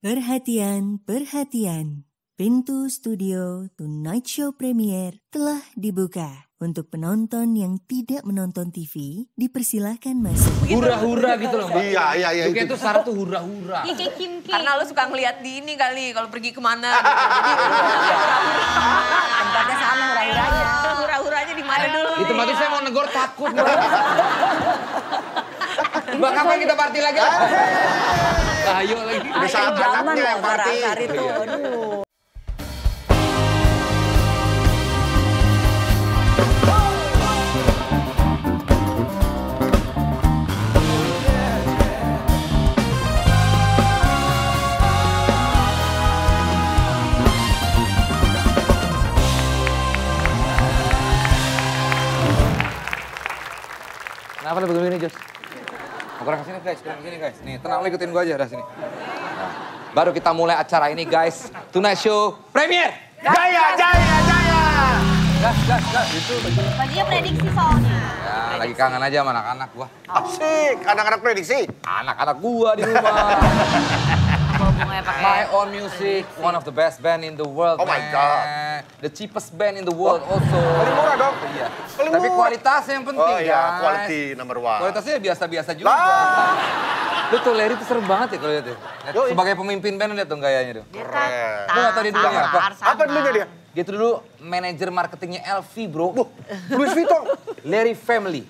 Perhatian, perhatian. Pintu studio Tonight Show Premier telah dibuka. Untuk penonton yang tidak menonton TV, dipersilahkan masuk. Hura-hura gitu loh, Mbak. Iya. Itu kayak tuh Sarah tuh hura-hura. Iya kayak Kim. Karena lu suka ngeliat di ini kali, kalau pergi kemana. Jadi Tempatnya sama hura-huranya. hura-huranya di mana dulu? Di tempat itu saya mau negor takut, Mbak. Mbak, kapan kita party lagi? Ayo lagi. Udah saat anaknya yang party. Itu, aduh. Kenapa lu begini, Jos? Mau kurang kesini, guys. Nih, tenang, lu ikutin gua aja, dah sini. Nah, baru kita mulai acara ini, guys. Tonight Show Premier. Jaya. Gas. Itu Bajunya prediksi soalnya. ya, lagi kangen aja sama anak-anak gua. Asik, anak-anak prediksi. Anak-anak gua di rumah. Ngomongnya pakai. My own music, one of the best band in the world, Oh my man. God. The cheapest band in the world also. Paling murah dong. Iya. Paling Tapi murah. kualitasnya yang penting, Oh iya, guys. quality number one. Kualitasnya biasa-biasa juga. Lah. Lu tuh Larry tuh serem banget ya kalau lihat ya. Yoi. Sebagai pemimpin band lihat tuh gayanya tuh. Dia kan Keren. Lu nggak tahu dia dulunya apa? Apa dulunya dia? Dia tuh dulu manajer marketingnya LV, bro. Louis Vuitton. Larry Family.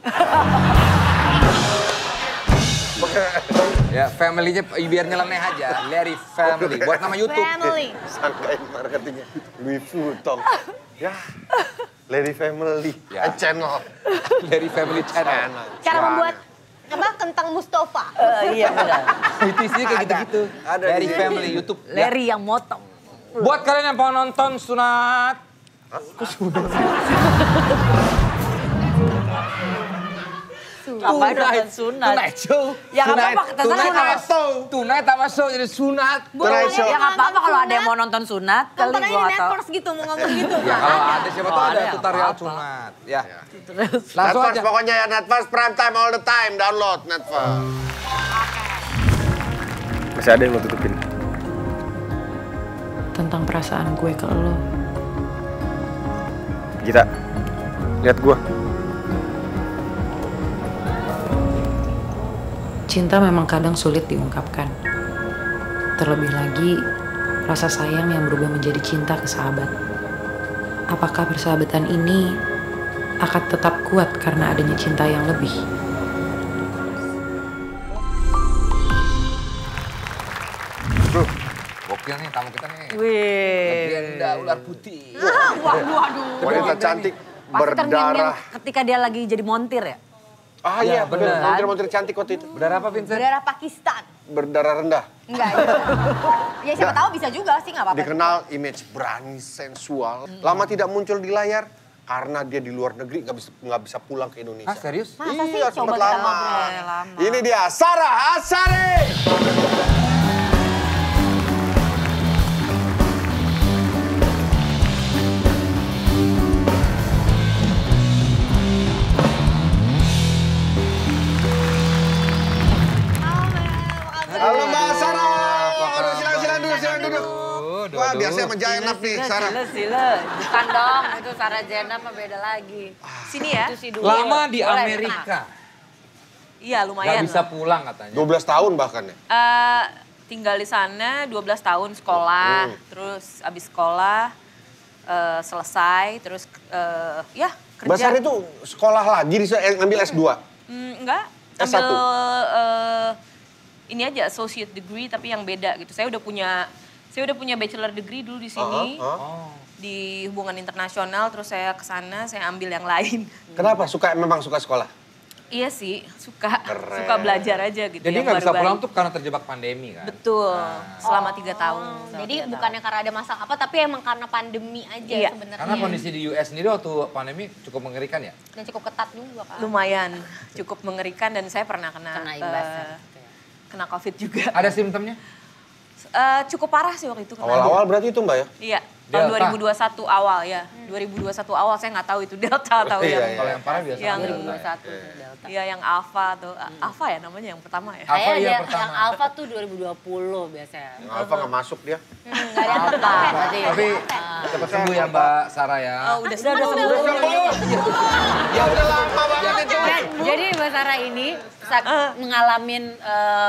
Ya, family-nya biar nyeleneh aja. Larry Family. Buat nama YouTube. Family. Sangkain marketingnya Louis Vuitton. Ya, Lady Family. Ya. Channel. Larry Family Channel. Cara membuat apa kentang Mustafa. Iya benar. Itu isinya kayak gitu-gitu. Ada Larry di- Family YouTube. Ya. Larry yang motong. Buat kalian yang mau nonton sunat. Ngapain nonton sunat? Tonight Show. Ya nggak apa-apa, terserah kalau- Tonight sama show jadi sunat. Tonight Show. Ya nggak apa-apa kalau ada yang mau nonton sunat. Kali Tonton aja gua di nggak tahu. Netflix gitu, mau ngomong gitu. Ya kalau ada siapa tahu Oh, ada ada, tutorial apa-apa. sunat. Ya. Terus. Langsung Netflix aja. pokoknya ya, Netflix prime time all the time. Download Netflix. Masih ada yang lo tutupin? Tentang perasaan gue ke lo. Gita, lihat gua. Cinta memang kadang sulit diungkapkan. Terlebih lagi, rasa sayang yang berubah menjadi cinta ke sahabat. Apakah persahabatan ini akan tetap kuat karena adanya cinta yang lebih? Gokil nih tamu kita nih. Wih. Legenda ular putih. Waduh. Wanita cantik Pasti terngiang berdarah. ketika dia lagi jadi montir ya. Ah iya, bener. benar. Montir-montir cantik waktu itu. Berdarah apa, Vincent? Daerah Pakistan. Berdarah rendah. Enggak, ya siapa tahu bisa juga sih, nggak apa-apa. Dikenal image berani, sensual. Lama tidak muncul di layar karena dia di luar negeri nggak bisa pulang ke Indonesia. Ah, serius? Masa sih? Iya, Coba sempat kita lama. ngobrol. Ini dia Sarah Azhari. Halo Mbak Sarah. Aduh, silakan duduk. Wah, biasanya sama Jainab nih, Sarah. Sile. Bukan dong, itu Sarah Jenna mah beda lagi. Sini ya. Itu si dulu. Lama di Boleh, Amerika. Iya, Nggak lumayan. bisa pulang katanya. 12 tahun bahkan ya. Tinggal di sana 12 tahun sekolah, terus abis sekolah selesai, terus ya kerja. Mbak Sarah itu sekolah lagi, ngambil S2. Enggak, S1. ambil ini aja associate degree tapi yang beda gitu. Saya udah punya bachelor degree dulu di sini. Di hubungan internasional, terus saya ke sana, saya ambil yang lain. Kenapa? Memang suka sekolah? Iya sih, suka Keren. belajar aja gitu. Jadi yang nggak bisa baru-baru. pulang tuh karena terjebak pandemi kan? Betul, selama 3 tahun. Jadi bukannya karena ada masalah apa, tapi emang karena pandemi aja Iya. sebenarnya. Karena kondisi di US sendiri waktu pandemi cukup mengerikan ya? Dan cukup ketat juga kan. Lumayan, cukup mengerikan dan saya pernah kena imbasnya. kena COVID juga. Ada simptomnya? Cukup parah sih waktu itu. kena. Awal-awal berarti itu Mbak ya? Iya, Tahun Delta. 2021 awal ya. 2021 awal saya nggak tahu itu Delta atau Iya, yang iya. Kalau yang parah biasa Yang Delta. 2021 Delta. ya yang Alpha atau Alpha ya namanya yang pertama ya. Alpha Kayaknya iya dia- pertama. yang Alpha tuh 2020 biasanya. Alfa nggak masuk dia. Enggak ada Alpha. Tadi. Tapi cepat sembuh ya Mbak Sarah ya. Oh, udah sembuh. Ya udah lama banget itu. Jadi Mbak Sarah ini mengalami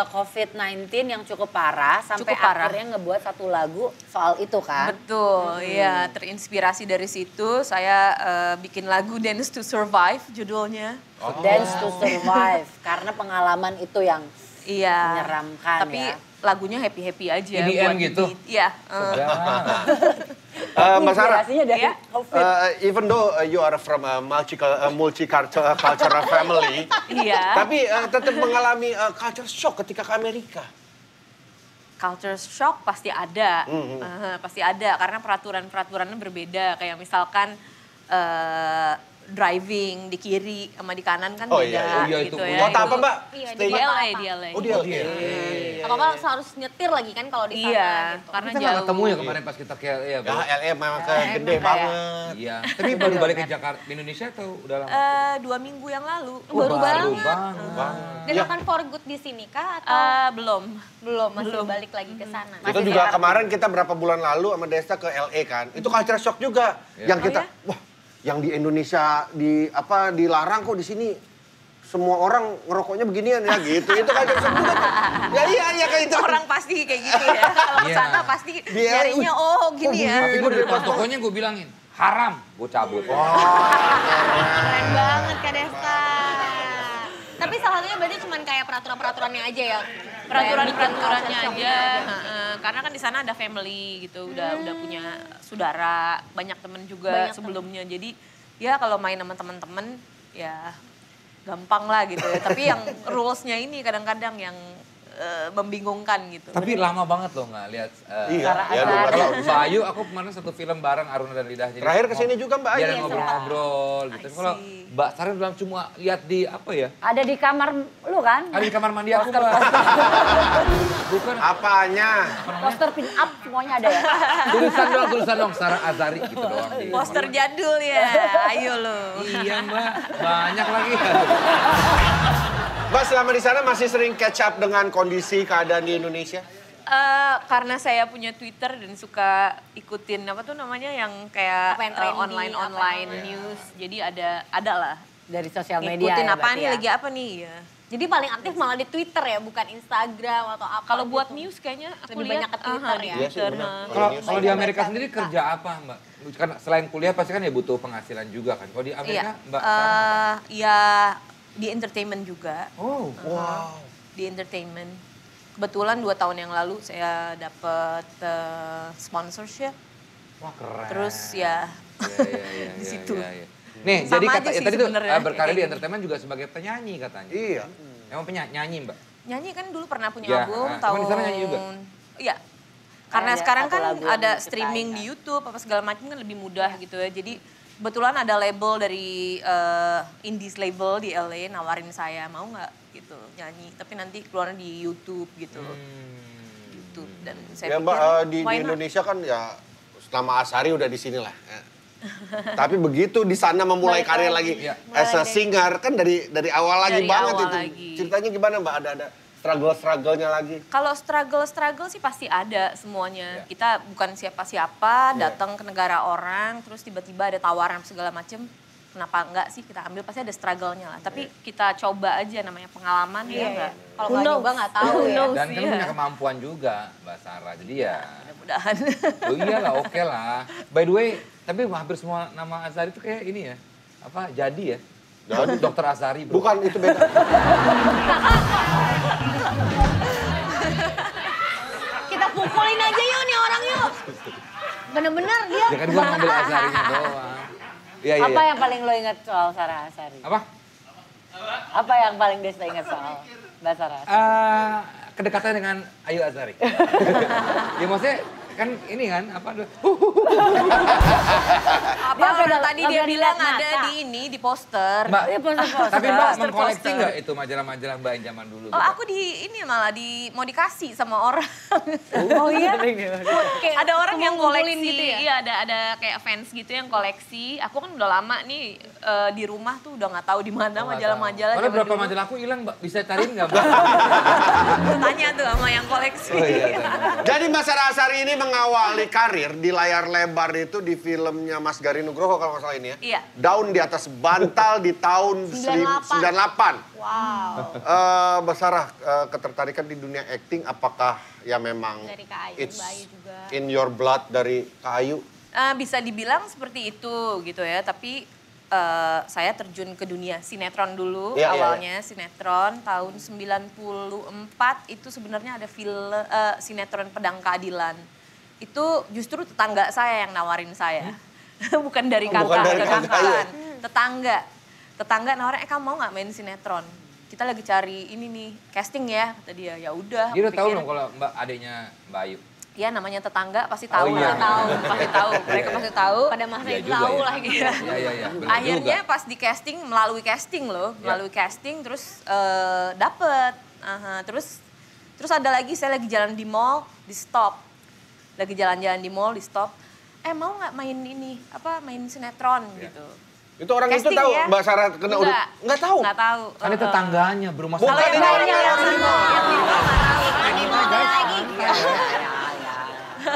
COVID-19 yang cukup parah sampai Cukup parah. akhirnya ngebuat satu lagu soal itu kan. Betul, ya terinspirasi dari situ saya bikin lagu Dance to Survive judulnya. Dance to Survive karena pengalaman itu yang Iya. menyeramkan Tapi ya. lagunya happy-happy aja. EDM buat gitu? beat. Iya. Mbak Sarah, Inspirasinya dari Ya. COVID. even though you are from a multicultural family, Iya. tapi tetap mengalami culture shock ketika ke Amerika. Culture shock pasti ada. Pasti ada karena peraturan-peraturannya berbeda. Kayak misalkan driving di kiri sama di kanan kan Oh, beda iya, iya, gitu itu ya. Kota apa Mbak? Iya, Di di LA, di LA. Oh dia. Apa-apa harus nyetir lagi kan kalau di sana Iya, gitu. karena Kita nggak jauh. ketemu ya kemarin pas kita ke LA ya, Ya Bro. LA memang gede banget. Iya. Tapi baru balik ke Jakarta, di Indonesia atau udah lama? 2 minggu yang lalu. Baru banget. banget. Dan Ya. akan for good di sini kah atau Belum. belum masih balik lagi ke sana? Itu juga kemarin kita berapa bulan lalu sama Desta ke LA kan. Itu culture shock juga. Iya. Yang kita, wah, yang di Indonesia dilarang kok di sini semua orang ngerokoknya beginian ya gitu. Itu culture shock juga tuh. Ya iya kayak itu. Orang pasti kayak gitu ya. Kalau ke Iya. sana pasti Dia, nyarinya gini ya. Tapi gue dari depan tokonya gue bilangin, haram. Gue cabut. Keren banget Kak Desta. Tapi salah satunya berarti cuma kayak peraturan-peraturannya aja ya? Peraturan-peraturannya Bikin culture aja. shock-nya Heeh. Karena kan di sana ada family gitu, udah punya saudara, banyak temen juga Banyak sebelumnya. Jadi ya kalau main sama temen-temen ya gampang lah gitu ya. Tapi yang rules-nya ini kadang-kadang yang membingungkan gitu. Tapi lama banget loh nggak lihat. Iya, ya dua Kalau tahun. Mbak Ayu, aku kemarin satu film bareng Aruna dan Lidah. Jadi Terakhir kesini juga Mbak Ayu. Iya, ngobrol-ngobrol gitu. I Kalau see. Mbak Sarah bilang cuma lihat di apa ya? Ada di kamar lu kan? Ada di kamar mandi aku, Mbak. Bukan Apanya? Poster pin up semuanya ada ya? tulisan dong Sarah Azari gitu doang. di Poster kamar jadul ya, ayo lo. mandi. Iya, Mbak. Banyak lagi. Mbak selama di sana masih sering catch up dengan kondisi keadaan di Indonesia? Karena saya punya Twitter dan suka ikutin apa tuh namanya yang kayak Apa yang trending, online apa news. Jadi ada lah. Dari sosial media Ikutin ya apa berarti nih ya? lagi apa nih ya. Jadi paling aktif malah di Twitter ya, bukan Instagram atau apa Kalau buat gitu. news kayaknya aku Lebih lihat banyak ke Twitter di ya? Iya sih, Twitter, benar. ha. Kalau di Amerika baca sendiri berita. kerja apa, Mbak? Kan selain kuliah pasti kan ya butuh penghasilan juga kan. Kalau di Iya, Amerika, Mbak Sarah? ya di entertainment juga. Oh, Wow. Di entertainment. Kebetulan 2 tahun yang lalu saya dapat sponsorship. wah keren. Terus ya Iya, di situ. Nih, Sama jadi aja kata ya sih tadi tuh sebenarnya, berkarya kayak di gitu. entertainment juga sebagai penyanyi katanya. Iya. Emang penyanyi, Mbak? nyanyi kan dulu pernah punya Ya, album emang tahun di sana nyanyi juga? Iya. Karena Ada sekarang satu kan lagu yang ada diciptain, streaming kan? di YouTube apa segala macam kan lebih mudah gitu ya. Jadi kebetulan ada label dari indies label di LA nawarin saya mau nggak gitu nyanyi. Tapi nanti keluarnya di YouTube gitu. YouTube dan saya Ya Mbak, di why not? Indonesia kan ya nama Asari udah di sini lah. Ya. Tapi begitu di sana memulai Balik karir lagi. lagi Ya. as a singer kan dari awal lagi Dari banget awal itu. lagi. Ceritanya gimana Mbak? Ada struggle-nya lagi? Kalau struggle sih pasti ada semuanya. Ya. Kita bukan siapa-siapa, datang ke negara orang, terus tiba-tiba ada tawaran segala macem. Kenapa enggak sih kita ambil? Pasti ada struggle-nya lah. Tapi kita coba aja namanya pengalaman ya enggak. Kalau nggak nyoba nggak tahu ya. Dan kan punya kemampuan juga, Mbak Sarah. Jadi ya, Mudah-mudahan. oh iyalah oke lah. By the way, tapi hampir semua nama Azari itu kayak ini ya, apa jadi ya? Jadi. Dokter Azari, bro. Bukan, itu beda. Kita pukulin aja yuk nih orang yuk. Bener-bener dia. Ya kan gue ngambil Azarinya doang. Iya, iya, Apa iya. yang paling lo ingat soal Sarah Azari? Apa? Apa yang paling Desta ingat soal Mbak Sarah Azari? Kedekatan dengan Ayu Azari. Ya maksudnya kan ini kan apa Apa orang tadi dia bilang ada di ini, di poster. Mbak, tapi Mbak Poster, mengkoleksi poster. nggak itu majalah-majalah Mbak yang zaman dulu? Oh, gitu? aku mau dikasih sama orang. Oh iya? Ada orang yang ngumpul-ngumpulin koleksi, gitu ya? iya ada kayak fans gitu yang koleksi. Aku kan udah lama nih di rumah tuh udah nggak tahu di mana majalah-majalah. Soalnya zaman berapa dulu. majalah aku hilang Mbak, bisa cariin nggak Mbak? Tanya tuh sama yang koleksi. Oh iya. Jadi Mbak Sarah Asari ini mengawali karir di layar lebar itu di filmnya Mas Gari Nugroho kalau nggak salah ini ya. Iya. Daun di atas bantal di tahun 98. Wow. Mbak Sarah, ketertarikan di dunia acting apakah ya memang Dari Kak Ayu, it's Mbak Ayu juga. in your blood dari Kak Ayu? Bisa dibilang seperti itu gitu ya, tapi saya terjun ke dunia sinetron dulu, Iya, iya, awalnya sinetron tahun 94 itu sebenarnya ada sinetron Pedang Keadilan. Itu justru tetangga saya yang nawarin saya. Bukan dari kakak, bukan dari ke kakak, kakak. Tetangga nawarin, kamu mau nggak main sinetron? Kita lagi cari ini nih, casting ya, kata dia. Ya udah. Dia udah aku tahu pikir, dong kalau Mbak adiknya Mbak Ayu. ya namanya tetangga pasti tahu, iya. pasti tahu. Mereka pasti tahu. Pada masa Iya itu juga tahu ya. lah gitu. Iya. Benar Akhirnya juga. pas di casting, melalui casting terus dapet. Terus ada lagi, saya lagi jalan di mall, di stop. Lagi jalan-jalan di mall, di stop. Mau nggak main ini, main sinetron gitu. Itu orang itu Casting tahu ya? Mbak Sarah kena udah nggak tahu. Nggak tahu. Kan itu tetangganya berumah Bukan sakit. ini orang yang yang di mall.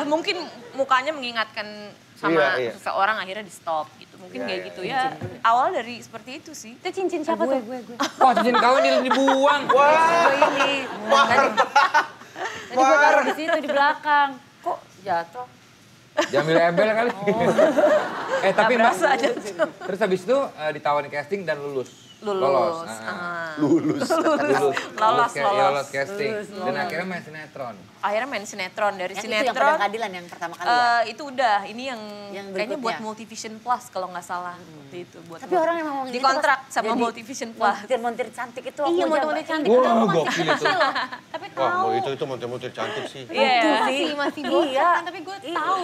Mungkin mukanya mengingatkan sama Iya. seseorang, akhirnya di stop gitu. Mungkin Iya, kayak iya, gitu ya. Awal dari seperti itu sih. Itu cincin siapa tuh? Gue. Wah cincin kawin dibuang. Ini. Tadi gue taruh di situ di belakang. Kok jatuh? Jamil embel kali. Tapi Mbak, berasa aja. terus habis itu ditawarin casting dan lulus. Lulus. Lulus. Lolos. Casting. Dan akhirnya main sinetron. Akhirnya main sinetron. Dari Yang itu yang sinetron, Pedang Keadilan yang pertama kali ya? itu udah. Ini yang kayaknya berikutnya. buat Multivision Plus kalau nggak salah. Waktu itu. Buat Tapi orang yang ngomongin itu dikontrak pas sama jadi Multivision Plus. Montir-montir cantik itu Iya, aku model-model cantik. Wah, Itu aku masih gokil itu. kecil loh. Tapi Wah, tahu. itu montir-montir cantik sih. Iya. Masih bocah kan, tapi gue tahu.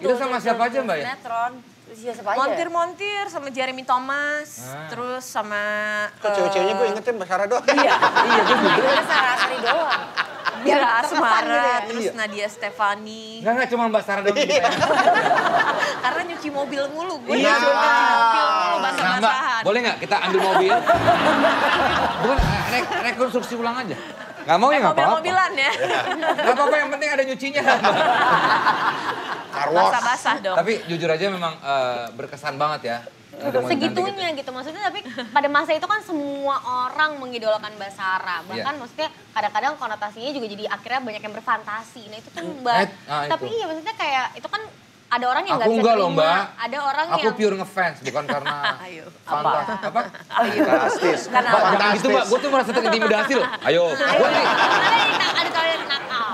Itu sama siapa aja Mbak ya? Sinetron. Terus ya siapa aja? Montir-montir sama Jeremy Thomas. Terus sama... Kok cewek-ceweknya gue ingetin Mbak Sarah doang. Iya. Udah Sarah Asari doang. Mira terkesan gitu Asmara, ya. terus Iya. Nadia Stefani. Enggak cuma Mbak Sarah doang gitu ya. Karena nyuci mobil mulu, gue Iya. nyuci mobil mulu, Nah Mbak, basah-basahan. boleh nggak kita ambil mobil? Bukan, rekonstruksi ulang aja. Nggak mau ya nggak apa-apa. Mobil-mobilan ya. Nggak apa-apa, yang penting ada nyucinya. Car wash. Basah-basah dong. Tapi jujur aja memang berkesan banget ya. Ketemu yang cantik Segitunya gitu. Maksudnya tapi pada masa itu kan semua orang mengidolakan Mbak Sarah. Bahkan Iya. maksudnya kadang-kadang konotasinya juga jadi akhirnya banyak yang berfantasi. Nah itu tuh Mbak. Tapi itu. iya maksudnya kayak itu kan ada orang yang Aku nggak bisa enggak terima. loh Mbak. Ada orang Aku yang pure ngefans, bukan karena Ayo. apa? Fantastis. Mbak, jangan gitu Mbak, gue tuh merasa terintimidasi loh. Ayo, gue nih. ada kalau yang nakal.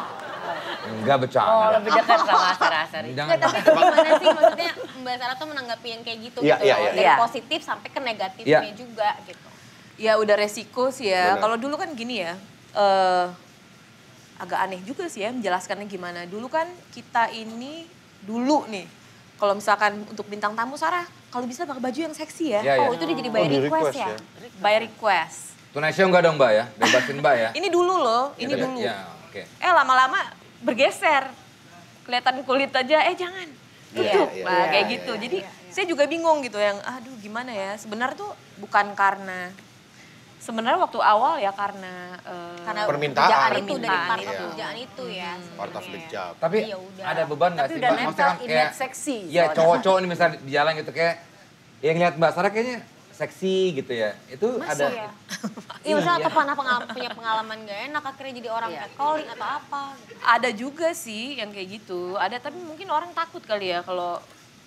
Enggak Oh, bercanda. lebih dekat sama Sarah Asari. Jangan. Nggak, tapi gimana sih maksudnya Mbak Sarah tuh menanggapi yang kayak gitu Iya, gitu iya, loh. iya. Dari Iya. positif sampai ke negatifnya Iya. juga gitu. Ya udah resiko sih ya. Benar. Kalau dulu kan gini ya, agak aneh juga sih ya menjelaskannya gimana. Dulu kan kita ini, dulu nih, kalau misalkan untuk bintang tamu Sarah, kalau bisa pakai baju yang seksi ya. Iya, iya. Oh itu udah jadi by di request request ya? ya. By request. Tunai show enggak dong Mbak ya? Bebasin Mbak ya? Ini dulu loh, ini Ya, dulu. Ya, oke. Lama-lama bergeser. Kelihatan kulit aja, jangan. Gitu, Iya, nah, kayak gitu. Jadi saya juga bingung gitu yang, aduh gimana ya. Sebenarnya tuh bukan karena, sebenarnya waktu awal ya karena Karena Permintaan. kerjaan itu dari Permintaan part of itu. kerjaan itu ya. Part of the sebenarnya. job. Tapi Ya udah. ada beban nggak Tapi sih udah Mbak? nempel Maksudnya kan image seksi Ya soalnya. cowok-cowok ini misalnya di jalan gitu kayak, yang lihat Mbak Sarah kayaknya seksi gitu ya. Itu ada. Iya. Iya misalnya atau pernah punya pengalaman gak enak akhirnya jadi orang catcalling atau apa. Gitu. ada juga sih yang kayak gitu. Ada, tapi mungkin orang takut kali ya kalau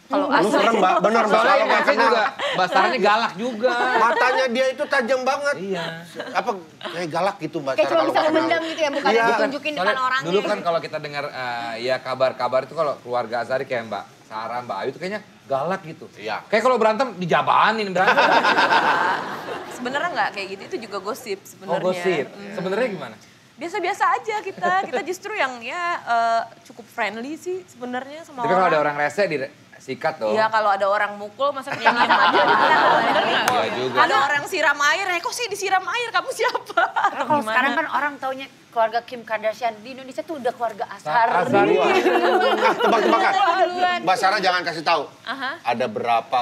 Lu asli. serem Mbak, bener Mbak. Soalnya Kalau yang nggak biasanya kenal. juga Mbak Sarah ini galak juga. Matanya dia itu tajam banget. Iya. Apa kayak galak gitu Mbak Kayak Sarah cuma kalau bisa nggak kenal. memendam gitu ya, bukan Iya. ditunjukin depan Soalnya orangnya. dulu kan kalau kita dengar ya kabar-kabar itu kalau keluarga Azari kayak Mbak Sarah, Mbak Ayu itu kayaknya galak gitu. Iya. Kayak kalau berantem dijabanin berantem. Sebenarnya nggak kayak gitu, itu juga gosip sebenarnya. Oh gosip. Sebenarnya gimana? biasa-biasa aja kita justru yang ya cukup friendly sih sebenarnya sama Tapi kalau ada orang rese disikat dong. Iya kalau ada orang mukul masa kita diem aja. Iya juga. Ada orang siram air, kok sih disiram air, kamu siapa? Atau Kalau gimana? sekarang kan orang taunya keluarga Kim Kardashian di Indonesia tuh udah keluarga Ashar. Ashari. Nah, tebak-tebakan. Mbak Sarah jangan kasih tahu. Aha. Ada berapa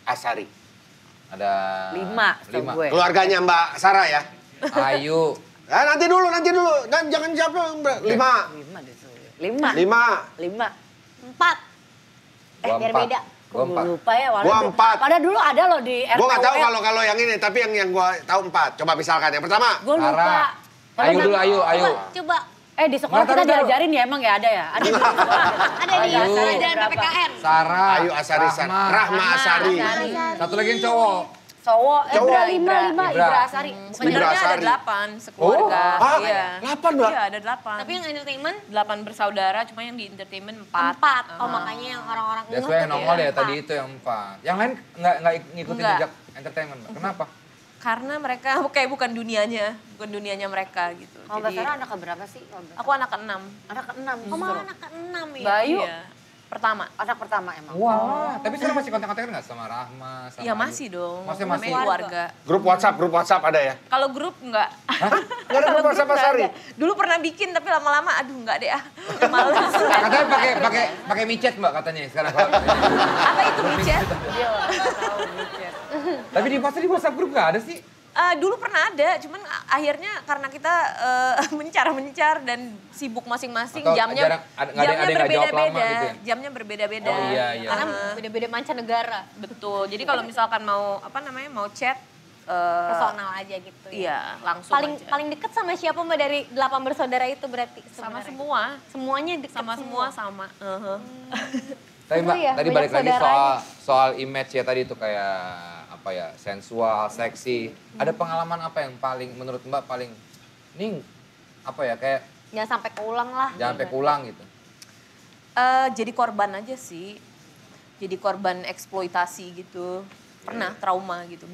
Ashari? Ada 5 setahu gue. Keluarganya Mbak Sarah ya? Ayu. Nanti dulu. Dan jangan jawab dulu. 5. 5 deh tuh. 5. 4. Gua Biar 4. beda. Gua 4. Lupa ya. Gua 4. Padahal dulu ada loh di RTWF. Gue nggak tahu kalau yang ini, tapi yang gue tahu 4. Coba misalkan yang pertama. Gue lupa. Sarah. Ayu dulu, Ayu. Coba. Di sekolah Mana, kita taruh. diajarin ya emang ya ada ya? Ada di sekolah. Ada di Ayu. pelajaran PPKN. Sarah. Ayu Ashari. Rahma Ashari. Satu lagi yang cowok. Cowok. Cowok. Ibra Ashari. Ibra Sebenarnya ada Ashari. 8 sekeluarga. Iya. 8 Mbak? Iya ada 8. Tapi yang entertainment 8 bersaudara, cuma yang di entertainment 4. 4. Oh makanya yang orang-orang That's ngeh why yang tuh nongol ya empat. tadi itu yang 4. Yang lain nggak ngikutin Nggak. jejak entertainment, Mbak. Kenapa? Karena mereka kayak bukan dunianya mereka gitu. Kalau Mbak Sarah anak keberapa sih? Aku anak ke-6. Anak ke-6 Oh malah anak ke-6 ya? Bayu. Iya. Pertama. Anak pertama emang. Wah, tapi sekarang masih kontak-kontakan nggak sama Rahma? Sama Iya Ayu? masih dong. Masih. Namanya keluarga. Grup WhatsApp ada ya? Kalau grup enggak. Nggak ada grup WhatsApp Ashari? Dulu pernah bikin tapi lama-lama aduh enggak deh Males. Katanya pakai micet Mbak katanya sekarang kalau. Apa itu micet? Tapi di WhatsApp grup nggak ada sih? Dulu pernah ada, cuman akhirnya karena kita mencar dan sibuk masing-masing, Atau jamnya jarang- ada yang nggak jawab lama gitu ya? Jamnya berbeda-beda. Oh, iya. Karena beda-beda mancanegara. Betul. Jadi kalau misalkan mau mau chat Personal aja gitu ya. Iya, langsung aja. Paling deket sama siapa Mbak dari 8 bersaudara itu berarti? Sama sebenarnya? semua. Semuanya deket Sama semua sama. Tapi Mbak, Seru ya, tadi banyak balik lagi saudaranya. soal image ya tadi itu kayak apa ya, sensual, seksi. Ada pengalaman apa yang paling menurut Mbak paling ini apa ya kayak Jangan sampai keulang lah. jangan sampai pulang gitu. Jadi korban aja sih. Jadi korban eksploitasi gitu. Pernah trauma gitu.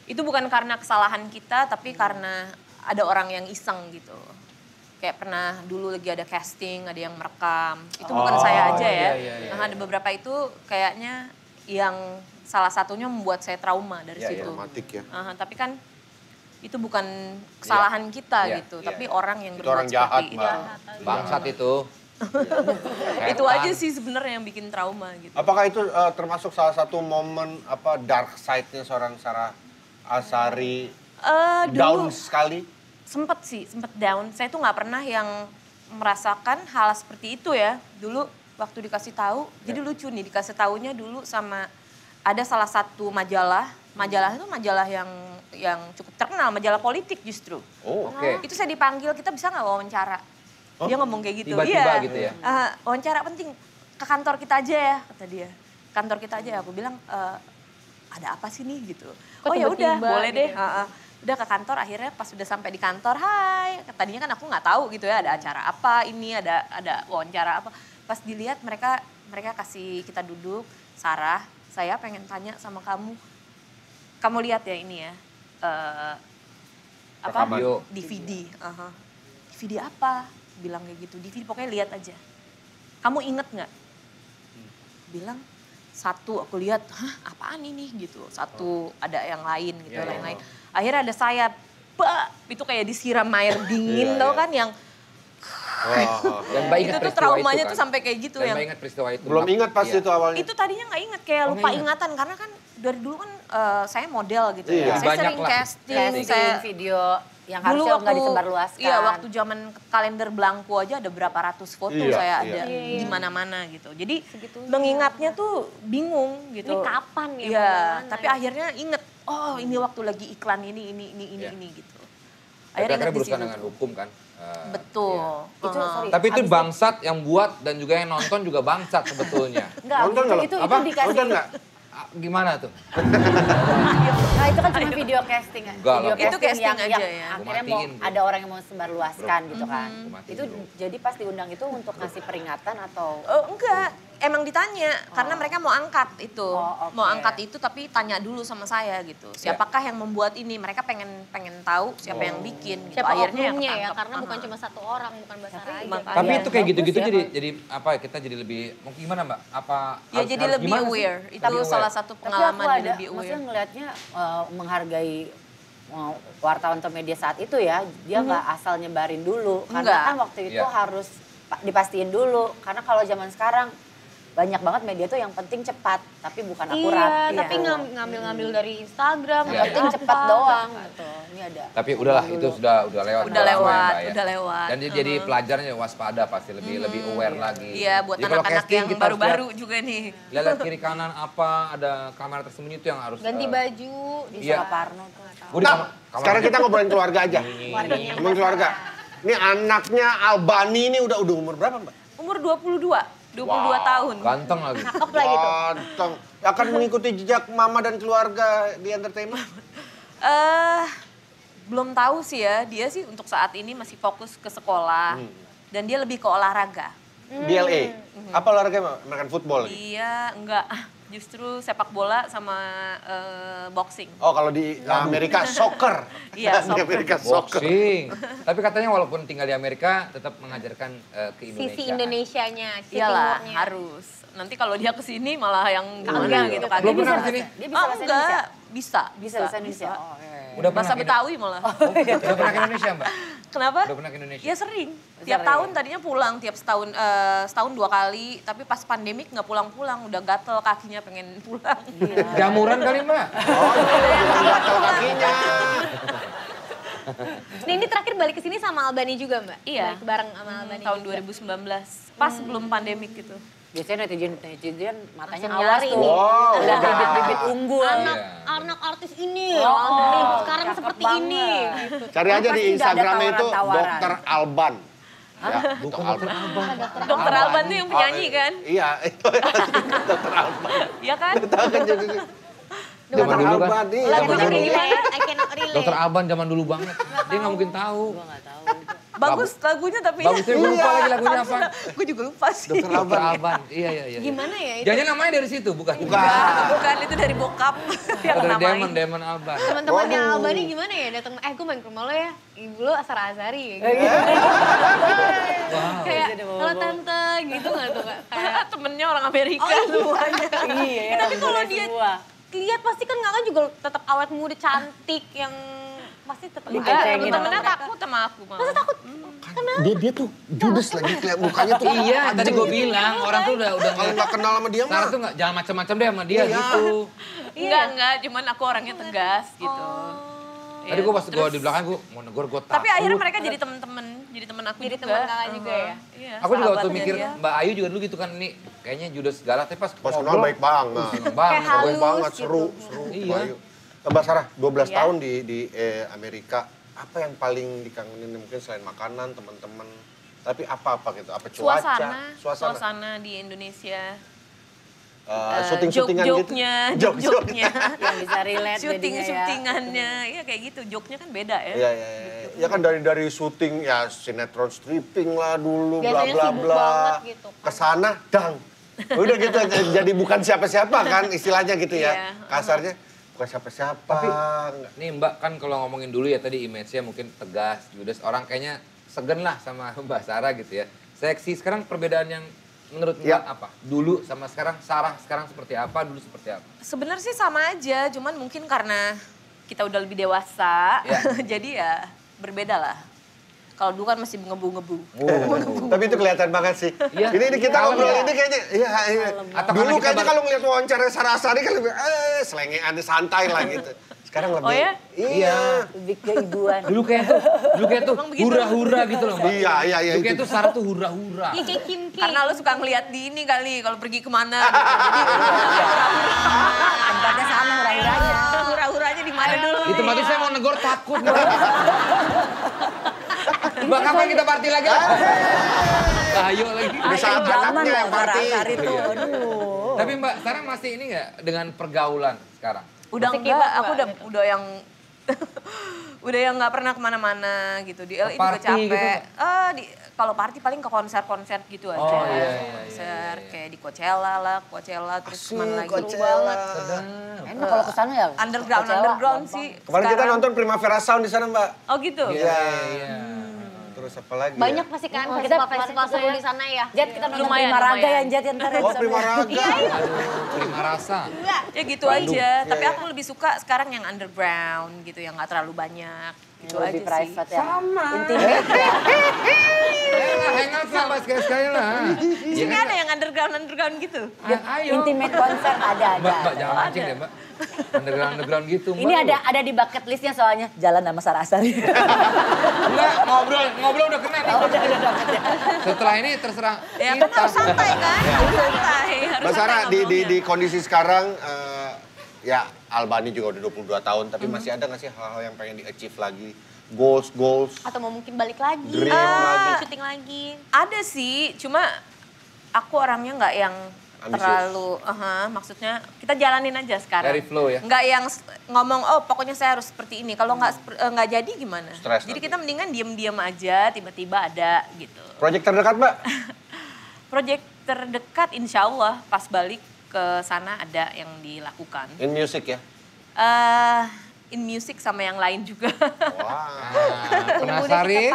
Itu bukan karena kesalahan kita tapi karena ada orang yang iseng gitu. Kayak pernah dulu lagi ada casting, ada yang merekam. Itu bukan saya aja ya. iya. Nah, ada beberapa itu kayaknya yang salah satunya membuat saya trauma dari Iya, situ. dramatik ya. Tapi kan itu bukan kesalahan kita Iya, gitu, iya. tapi orang yang Itu berbuat orang jahat, seperti Mbak. itu. Bangsat itu. Itu aja sih sebenarnya yang bikin trauma gitu. Apakah itu termasuk salah satu momen dark side-nya seorang Sarah Ashari down Dulu sekali? sempet down. Saya tuh nggak pernah yang merasakan hal seperti itu ya. Dulu waktu dikasih tahu, jadi lucu nih dikasih tahunya dulu sama ada salah satu majalah. Majalah itu majalah yang cukup terkenal, majalah politik justru. Oh, oke. Itu saya dipanggil, kita bisa nggak wawancara? Dia ngomong kayak gitu. Tiba-tiba Iya. gitu ya? Wawancara penting, ke kantor kita aja ya, kata dia. Kantor kita aja, aku bilang, ada apa sih nih gitu. Kok Oh ya udah, tiba-tiba boleh gitu deh. Udah ke kantor, akhirnya pas udah sampai di kantor, hai. Tadinya kan aku nggak tahu gitu ya, ada acara apa ini, ada wawancara apa. Pas dilihat mereka kasih kita duduk, Sarah, saya pengen tanya sama kamu. Kamu lihat ya ini ya, Video. DVD. DVD apa? Bilang kayak gitu, DVD pokoknya lihat aja. Kamu inget nggak? Bilang, satu aku lihat, hah apaan ini gitu. Satu ada yang lain gitu, lain-lain. Akhirnya ada saya, itu kayak disiram air dingin tau kan yang Dan Mbak ingat itu tuh peristiwa traumanya itu tuh kan? sampai kayak gitu Dan yang Mbak ingat peristiwa itu? Belum Mbak? ingat pasti Iya. itu awalnya. itu tadinya nggak inget kayak Oh, lupa nggak ingat. ingatan karena kan dari dulu kan saya model gitu Iya. ya. Saya Banyak sering lah. casting, Casting, saya video yang dulu harusnya nggak disebarluaskan. Iya, waktu zaman kalender belangku aja ada berapa ratus foto Iya, saya iya. ada di mana-mana gitu. Jadi mengingatnya tuh bingung gitu. Ini kapan ya? Iya, Bagaimana tapi ya? akhirnya inget, oh ini waktu lagi iklan ini Iya. gitu. Tapi akhirnya inget di berurusan situ. dengan hukum kan? Betul. Iya. Itu, sorry, Tapi itu abis bangsat yang buat dan juga yang nonton juga bangsat sebetulnya. Enggak, Nonton nggak lo? itu Apa? dikasih. Nonton nggak? Gimana tuh? Nah, itu kan cuma video casting ya. Enggak, Video itu casting yang aja ya. akhirnya Gua matiin, mau bro. ada orang yang mau sebarluaskan gitu kan. Gua matiin, Itu bro. jadi pas diundang itu untuk ngasih peringatan atau Enggak, emang ditanya karena mereka mau angkat itu. Oh, oke. Mau angkat itu tapi tanya dulu sama saya gitu. Siapakah yang membuat ini? Mereka pengen tahu siapa yang bikin gitu. Siapa Akhirnya yang oknumnya ya, ketangkep. karena bukan cuma satu orang, bukan Basara aja. Makanya. Tapi Iya, itu kayak bagus gitu-gitu ya, jadi apa ya, kita jadi lebih mungkin gimana Mbak? Apa Ya jadi harus lebih gimana sih? aware. Itu Lebih aware. salah satu tapi pengalaman aku jadi ada, lebih maksudnya aware. ngelihatnya menghargai wartawan atau media saat itu ya, dia nggak asal nyebarin dulu. Karena Enggak. kan waktu itu Iya. harus dipastiin dulu. Karena kalau zaman sekarang banyak banget media tuh yang penting cepat, tapi bukan akurat. Iya, tapi ngambil-ngambil dari Instagram. Iya, Yang penting apa. cepat doang gitu. Ini ada. Tapi udahlah itu sudah lewat. Udah lama ya, lewat, Mbak, ya. udah lewat. Dan jadi pelajarannya waspada pasti lebih aware lagi. Iya, buat Jadi kalau anak-anak casting yang kita harus baru-baru juga nih. lihat kiri kanan apa ada kamera tersembunyi itu yang harus Ganti baju. Di Iya. Suraparno tuh. Gua di Nah, kamar sekarang mandi. kita ngobrolin keluarga aja. Keluarganya Ngomongin keluarga. Ini anaknya Albani ini udah umur berapa Mbak? Umur 22 tahun. Ganteng lagi. Cakep lah gitu. Ganteng. Akan mengikuti jejak mama dan keluarga di entertainment? Belum tahu sih ya, dia sih untuk saat ini masih fokus ke sekolah. Dan dia lebih ke olahraga. Di LA. Apa olahraga Mbak? American football? Dia enggak, justru sepak bola sama boxing. Oh kalau di Amerika soccer. Iya, Di soccer. Amerika soccer. Boxing. Tapi katanya walaupun tinggal di Amerika tetap mengajarkan ke Indonesia. Sisi Indonesianya, sisi Iyalah, timurnya. harus. Nanti kalau dia kesini malah yang iya. gimana gitu kaget. Belum pernah bisa kesini? Dia bisa bahasa enggak, Indonesia? bisa. Bisa bahasa Indonesia? Oh, iya. Udah pernah Bahasa ke- Betawi malah. Udah pernah ke Indonesia Mbak? Kenapa? Udah pernah ke Indonesia? Ya sering. Tiap Sering. tahun tadinya pulang, tiap setahun 2 kali. Tapi pas pandemik nggak pulang-pulang, udah gatel kakinya pengen pulang. Jamuran kali Mbak? Oh, bukan gatal kakinya. Nah ini terakhir balik ke sini sama Albani juga Mbak? Iya. Balik bareng sama Albani Tahun juga. 2019, pas sebelum pandemik gitu. Biasanya netizen matanya Langsung awas nyari tuh. nih. Wow, Ada udah. bibit-bibit unggul. Anak artis ini, Oh, sekarang cakep seperti banget. ini. Gitu. Cari aja di Pasti udah ada Instagramnya itu tawaran-tawaran. Dokter Alban. Ya, Dokter Alban. Dokter Alban tuh yang penyanyi kan? Iya, itu Dokter Alban. Iya kan? Tahu kan jadi Zaman Dokter dulu kan? Alban, iya. Lagu Zaman kayak dulu. gimana? I cannot relate. Dokter Alban zaman dulu banget. Dia nggak mungkin tahu. Gua nggak tahu. Bagus lagunya tapi. Bagus tuh, gue lupa lagi lagunya apa. Gue juga lupa sih. Dokter Alban. Iya. Gimana ya itu? Jangan namanya dari situ, bukan? Bukan, itu dari bokap yang Dari namain. Demon Alban. Teman-temannya Waduh. Albani gimana ya datang? Gue main ke rumah lo ya. Ibu lo Asar Azari ya. Gitu. Kayak halo tante gitu nggak tuh Kak? Kayak Temennya orang Amerika Oh, iya. semuanya. Iya, ya, tapi kalau dia semua. lihat pasti kan Kakak juga tetap awet muda cantik yang pasti tetap Enggak, Diceng-cengin temen-temennya mereka. takut sama aku malah. Masa takut? Dia tuh judes lagi kelihatan mukanya tuh. Iya, tadi gue bilang orang tuh udah Kalau nggak kenal sama dia Sarah mah. tuh nggak jangan macam-macam deh sama dia Iya. gitu. Enggak, cuman aku orangnya tegas gitu. Tadi gue pas gue di belakang gue mau negor gue takut. Tapi akhirnya mereka jadi temen-temen, jadi temen aku Jadi juga. teman Kakak juga ya? Iya, Aku juga waktu sahabatnya mikir dia. Mbak Ayu juga dulu gitu kan nih kayaknya judes segala tapi pas Pas kenal ngobrol, baik banget. seneng banget. Kayak Baik halus banget, gitu. seru. Iya. Bayu. Mbak Sarah, 12 Iya. tahun di Amerika. Apa yang paling dikangenin mungkin selain makanan, teman-teman. Tapi apa gitu? Apa cuaca? Suasana di Indonesia. Syuting-syutingan gitu? Joke-joke-nya. Yang bisa relate jadinya ya. Syuting-syutingannya. Iya kayak gitu, joke-nya kan beda ya. Iya. Ya kan dari syuting ya sinetron stripping lah dulu bla Biasanya bla sibuk bla. banget gitu kan. Kesana dang. Udah gitu jadi bukan siapa-siapa kan istilahnya gitu ya. Iya, Kasarnya bukan siapa-siapa. Nih Mbak kan kalau ngomongin dulu ya tadi image-nya mungkin tegas, judes. Orang kayaknya segen lah sama Mbak Sarah gitu ya. Seksi sekarang perbedaan yang menurut Mbak Ya. apa? Dulu sama sekarang, Sarah sekarang seperti apa, dulu seperti apa? Sebenarnya sih sama aja, cuman mungkin karena kita udah lebih dewasa, Ya. jadi ya berbeda lah. Kalau dulu kan masih ngebu-ngebu. Tapi itu kelihatan banget sih. Iya. Ini kita Kalem ngobrol ya. ini kayaknya, iya. Atau Dulu karena kita kayaknya baru- kalau ngeliat wawancara Sarah Asari kan lebih, selengean santai lah gitu. Sekarang lebih, Oh ya? Iya. Lebih keibuan. Dulu kayak tuh Emang begitu? hura-hura gitu loh Mbak. Iya. Dulu kayak itu. tuh Sarah tuh hura-hura. Iya kayak Kim Kim. Karena lo suka ngeliat di ini kali, kalau pergi kemana. Gitu. Tempatnya sama hura-huranya. Hura-huranya di mana dulu? Di tempat itu saya mau negor takut. Mbak kapan kita party lagi? Ayo lagi. Di saat Zaman anaknya loh yang party. Sarah Asari tuh. Aduh. Tapi Mbak, sekarang masih ini nggak dengan pergaulan sekarang? Udah Masih enggak, keyboard aku nggak? udah yang udah yang nggak pernah kemana-mana gitu. Di LA juga Party capek. gitu? Kalau party paling ke konser-konser gitu aja. Oh, iya, iya, Konser kayak di Coachella terus kemana lagi. Coachella. Enak kalau kesana ya. Underground sih. Kemarin kita Sekarang- nonton Primavera Sound di sana, Mbak. Oh gitu? Iya. Terus apa lagi? Banyak ya? pasti kan Oh, kita festival-festival seru di sana ya. Jet kita nonton Lumayan, Prima Raga lumayan. ya Jet ntar ya. Oh, Prima Raga. Prima rasa. Ya gitu aja. Tapi aku lebih suka sekarang yang underground gitu, yang nggak terlalu banyak. Gitu aja Lebih sih. private ya. Sama. Intimate ya. Ayolah, hangout lah Mbak sekali-sekali lah. Di sini ada yang underground gitu. Ayo. Intimate konser ada. Mbak jangan mancing deh Mbak. Underground gitu Mbak. Ini ada di bucket listnya soalnya jalan sama Sarah Asari. Enggak, ngobrol udah kena nih. Udah dapet ya. Setelah ini terserah Ya kan harus santai kan? Harus santai. Harus Mbak Sarah, santai di ngobrolnya. kondisi sekarang, ya Albani juga udah 22 tahun, tapi masih ada nggak sih hal-hal yang pengen di-achieve lagi? Goals? Atau mau mungkin balik lagi, Dream lagi. syuting lagi. Ada sih, cuma aku orangnya nggak yang Ambisius. terlalu, maksudnya kita jalanin aja sekarang. Dari flow ya? Nggak yang ngomong, oh pokoknya saya harus seperti ini. Kalau nggak jadi gimana? Stres Jadi nanti. kita mendingan diem-diem aja, tiba-tiba ada gitu. Project terdekat, Mbak? Project terdekat insya Allah pas balik ke sana ada yang dilakukan. In music ya? In music sama yang lain juga. Wah. Penasarin?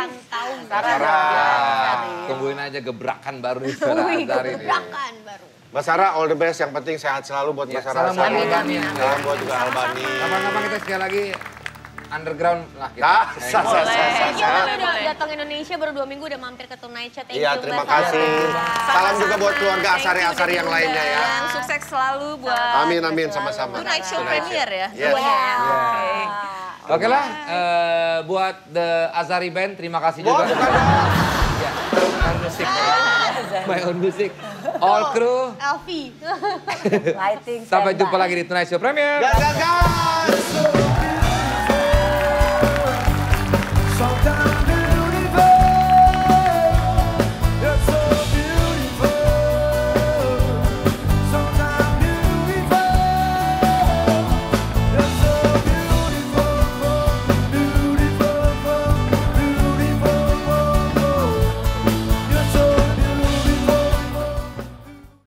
Sarah. Tungguin aja gebrakan baru di Sarah Azhari nih. Gebrakan baru. Mbak Sarah, all the best. Yang penting sehat selalu buat Mbak Ya, Sarah. salam buat Salam Albani. Salam buat juga Albani. Kapan-kapan kita sekali lagi underground lah kita. Nah, Eh, sah. Thank you Boleh, udah boleh. datang Indonesia baru 2 minggu udah mampir ke Tonight Show. Thank Iya, you, terima Mbak Sarah. kasih. Salam juga buat keluarga Thank you Asari-Asari udah yang lainnya ya. diundang. Sukses selalu buat Amin, sama-sama. Tonight Show Tonight Premier ya? Yes. Oke. Oke lah, buat The Azhari Band, terima kasih Oh, juga. bukan dong. Ya, my own music. My own music. All crew, Elvi. Lighting. sampai standby. jumpa lagi di Tonight Show Premier. Gas, gas, gas.